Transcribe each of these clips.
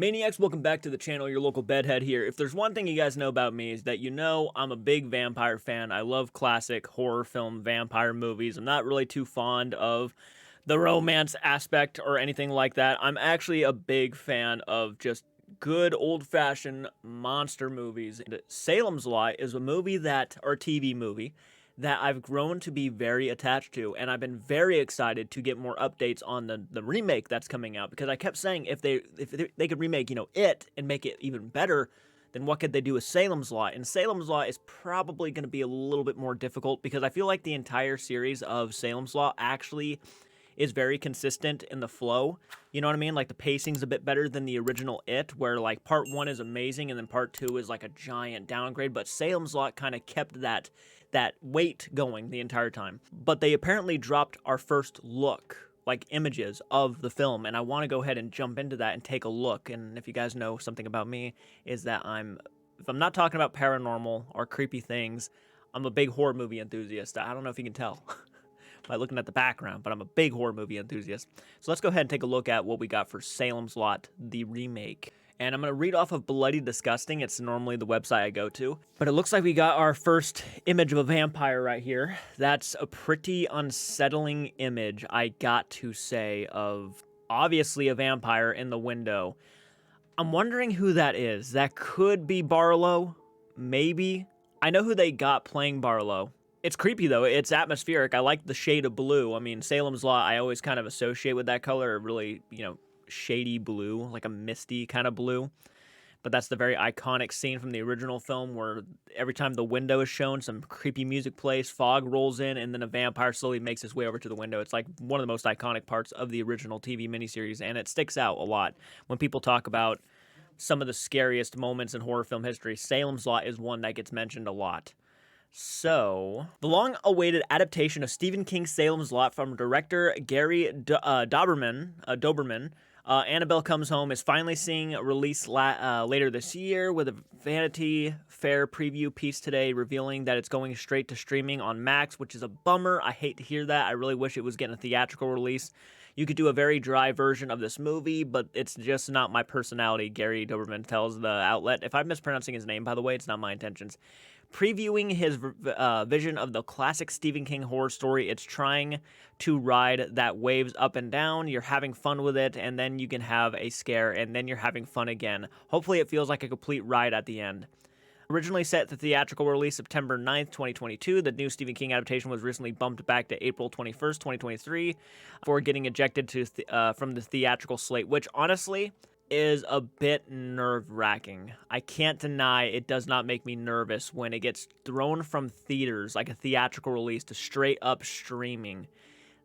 Maniacs, welcome back to the channel, your local bedhead here. If there's one thing you guys know about me is that I'm a big vampire fan. I love classic horror film vampire movies. I'm not really too fond of the romance aspect or anything like that. I'm actually a big fan of just good old-fashioned monster movies. And Salem's Lot is a movie or TV movie, that I've grown to be very attached to, and I've been very excited to get more updates on the remake that's coming out, because I kept saying if they could remake, It and make it even better, then what could they do with Salem's Lot? And Salem's Lot is probably going to be a little bit more difficult, because I feel like the entire series of Salem's Lot actually is very consistent in the flow. You know what I mean? Like, the pacing's a bit better than the original It, where like part 1 is amazing and then part 2 is like a giant downgrade, but Salem's Lot kind of kept that weight going the entire time. But they apparently dropped our first look, like images of the film, and I want to go ahead and jump into that and take a look. And if you guys know something about me, is that if I'm not talking about paranormal or creepy things, I'm a big horror movie enthusiast. I don't know if you can tell by looking at the background, but I'm a big horror movie enthusiast. So let's go ahead and take a look at what we got for Salem's Lot, the remake. And I'm going to read off of Bloody Disgusting. It's normally the website I go to. But it looks like we got our first image of a vampire right here. That's a pretty unsettling image, I got to say, of obviously a vampire in the window. I'm wondering who that is. That could be Barlow, maybe. I know who they got playing Barlow. It's creepy, though. It's atmospheric. I like the shade of blue. I mean, Salem's Lot, I always kind of associate with that color, really, shady blue, like a misty kind of blue. But that's the very iconic scene from the original film, where every time the window is shown, some creepy music plays, fog rolls in, and then a vampire slowly makes his way over to the window. It's like one of the most iconic parts of the original TV miniseries, and it sticks out a lot. When people talk about some of the scariest moments in horror film history, Salem's Lot is one that gets mentioned a lot. So, the long-awaited adaptation of Stephen King's Salem's Lot from director Gary Doberman, Annabelle Comes Home, is finally seeing a release later this year, with a Vanity Fair preview piece today revealing that it's going straight to streaming on Max, which is a bummer. I hate to hear that. I really wish it was getting a theatrical release. You could do a very dry version of this movie, but it's just not my personality, Gary Doberman tells the outlet. If I'm mispronouncing his name, by the way, it's not my intentions. Previewing his vision of the classic Stephen King horror story, it's trying to ride that waves up and down. You're having fun with it, and then you can have a scare, and then you're having fun again. Hopefully it feels like a complete ride at the end. Originally set to theatrical release September 9th, 2022, the new Stephen King adaptation was recently bumped back to April 21st, 2023, before getting ejected from the theatrical slate, which honestly is a bit nerve-wracking. I can't deny it does not make me nervous when it gets thrown from theaters, like a theatrical release, to straight up streaming.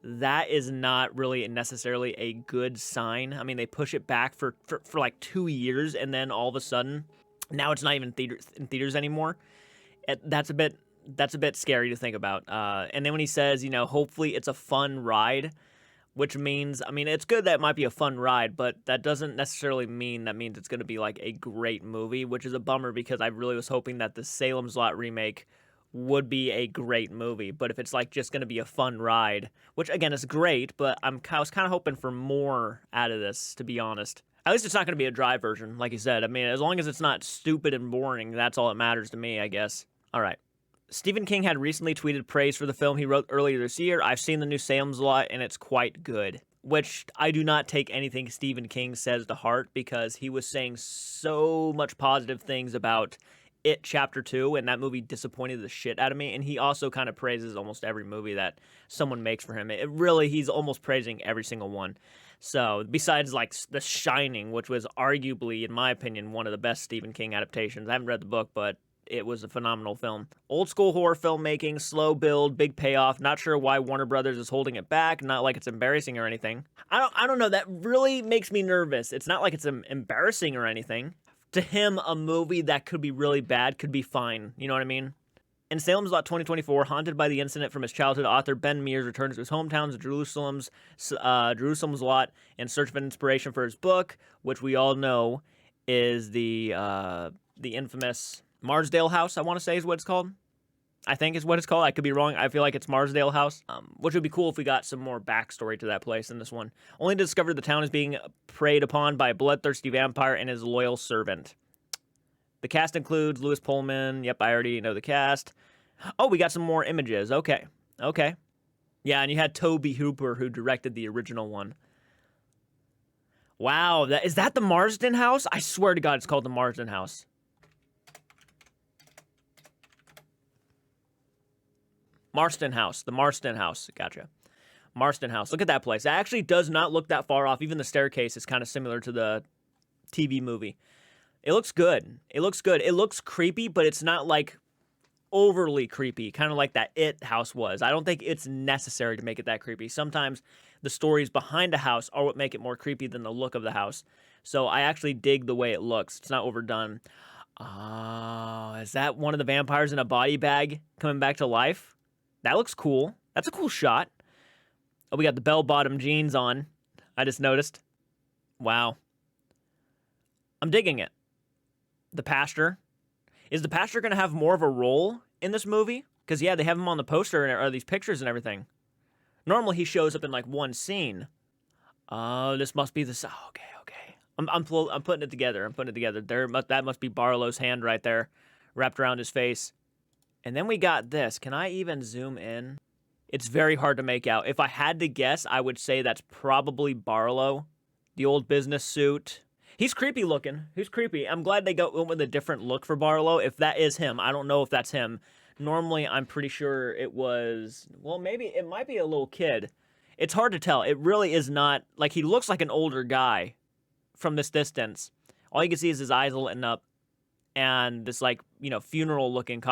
That is not really necessarily a good sign. I mean, they push it back for like 2 years, and then all of a sudden, now it's not even in theaters anymore. That's a bit scary to think about. And then when he says, hopefully it's a fun ride, which means, I mean, it's good that it might be a fun ride, but that doesn't necessarily mean it's going to be like a great movie, which is a bummer, because I really was hoping that the Salem's Lot remake would be a great movie. But if it's like just going to be a fun ride, which again is great, but I was kind of hoping for more out of this, to be honest. At least it's not going to be a dry version, like you said. I mean, as long as it's not stupid and boring, that's all that matters to me, I guess. All right. Stephen King had recently tweeted praise for the film he wrote earlier this year. I've seen the new Salem's Lot, and it's quite good. Which, I do not take anything Stephen King says to heart, because he was saying so much positive things about It Chapter 2, and that movie disappointed the shit out of me. And he also kind of praises almost every movie that someone makes for him. He's almost praising every single one. So, besides like The Shining, which was arguably, in my opinion, one of the best Stephen King adaptations. I haven't read the book, but it was a phenomenal film. Old school horror filmmaking, slow build, big payoff. Not sure why Warner Brothers is holding it back. Not like it's embarrassing or anything. I don't know. That really makes me nervous. It's not like it's embarrassing or anything. To him, a movie that could be really bad could be fine. You know what I mean? In Salem's Lot 2024, haunted by the incident from his childhood, author Ben Mears returns to his hometown of Jerusalem's Lot in search of inspiration for his book, which we all know is the infamous Marsdale House, I want to say is what it's called. I think is what it's called. I could be wrong. I feel like it's Marsdale House, which would be cool if we got some more backstory to that place in this one. Only to discover the town is being preyed upon by a bloodthirsty vampire and his loyal servant. The cast includes Louis Pullman. Yep, I already know the cast. Oh, we got some more images. Okay. Okay. Yeah, and you had Toby Hooper, who directed the original one. Wow, is that the Marsden House? I swear to God, it's called the Marsden House. Marston House. The Marston House. Gotcha. Marston House. Look at that place. It actually does not look that far off. Even the staircase is kind of similar to the TV movie. It looks good. It looks good. It looks creepy, but it's not like overly creepy, kind of like that It house was. I don't think it's necessary to make it that creepy. Sometimes the stories behind a house are what make it more creepy than the look of the house. So I actually dig the way it looks. It's not overdone. Is that one of the vampires in a body bag coming back to life? That looks cool. That's a cool shot. Oh, we got the bell-bottom jeans on. I just noticed. Wow. I'm digging it. The pastor. Is the pastor going to have more of a role in this movie? Because, yeah, they have him on the poster or these pictures and everything. Normally, he shows up in, like, one scene. Oh, this must be the... Oh, okay, okay. I'm putting it together. I'm putting it together. That must be Barlow's hand right there, wrapped around his face. And then we got this. Can I even zoom in? It's very hard to make out. If I had to guess, I would say that's probably Barlow. The old business suit. He's creepy looking. He's creepy. I'm glad they went with a different look for Barlow. If that is him, I don't know if that's him. Normally, I'm pretty sure it was... Well, maybe it might be a little kid. It's hard to tell. It really is not... Like, he looks like an older guy from this distance. All you can see is his eyes lighting up. And this, like, you know, funeral-looking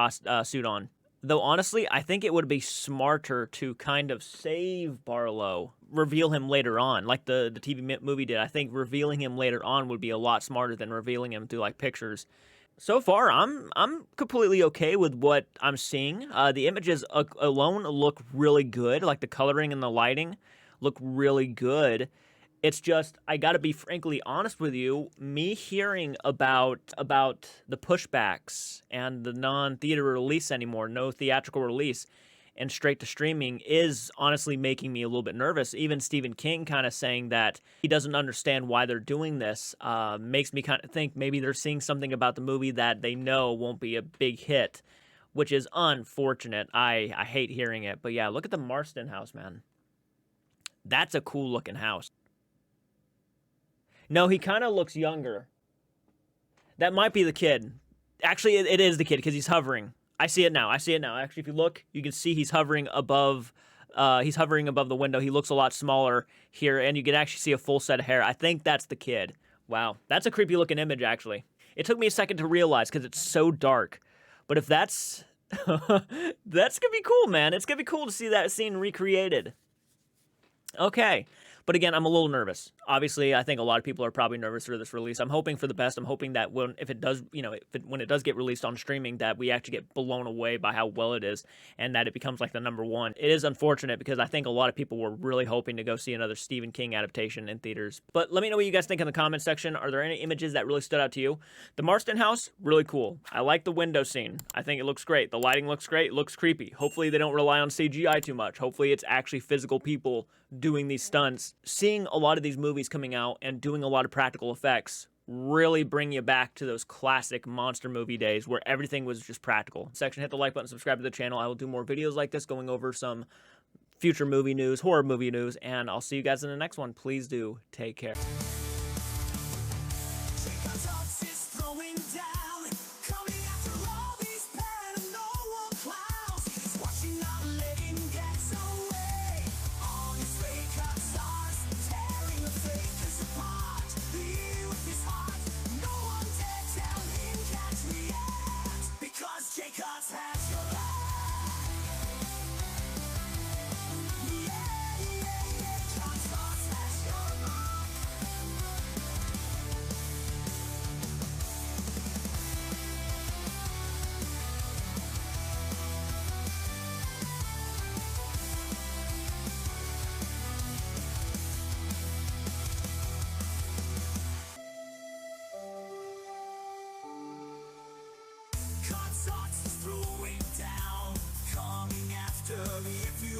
suit on. Though, honestly, I think it would be smarter to kind of save Barlow, reveal him later on, like the TV movie did. I think revealing him later on would be a lot smarter than revealing him through, like, pictures. So far, I'm completely okay with what I'm seeing. The images alone look really good. Like, the coloring and the lighting look really good. It's just, I gotta be frankly honest with you, me hearing about the pushbacks and the non-theater release anymore, no theatrical release, and straight to streaming is honestly making me a little bit nervous. Even Stephen King kind of saying that he doesn't understand why they're doing this makes me kind of think maybe they're seeing something about the movie that they know won't be a big hit, which is unfortunate. I hate hearing it. But yeah, look at the Marston house, man. That's a cool looking house. No, he kind of looks younger. That might be the kid. Actually, it is the kid because he's hovering. I see it now. I see it now. Actually, if you look, you can see he's hovering above. He's hovering above the window. He looks a lot smaller here, and you can actually see a full set of hair. I think that's the kid. Wow, that's a creepy looking image. Actually, it took me a second to realize because it's so dark. But if that's that's gonna be cool, man. It's gonna be cool to see that scene recreated. Okay. But again, I'm a little nervous. Obviously, I think a lot of people are probably nervous for this release. I'm hoping for the best. I'm hoping that if it does, you know, when it does get released on streaming, that we actually get blown away by how well it is and that it becomes like the #1. It is unfortunate because I think a lot of people were really hoping to go see another Stephen King adaptation in theaters. But let me know what you guys think in the comment section. Are there any images that really stood out to you? The Marston house, really cool. I like the window scene. I think it looks great. The lighting looks great. It looks creepy. Hopefully they don't rely on CGI too much. Hopefully it's actually physical people doing these stunts. Seeing a lot of these movies coming out and doing a lot of practical effects really bring you back to those classic monster movie days where everything was just practical. Section, hit the like button, subscribe to the channel. I will do more videos like this going over some future movie news, horror movie news, and I'll see you guys in the next one. Please do take care. Cut socks throwing down. coming after me if you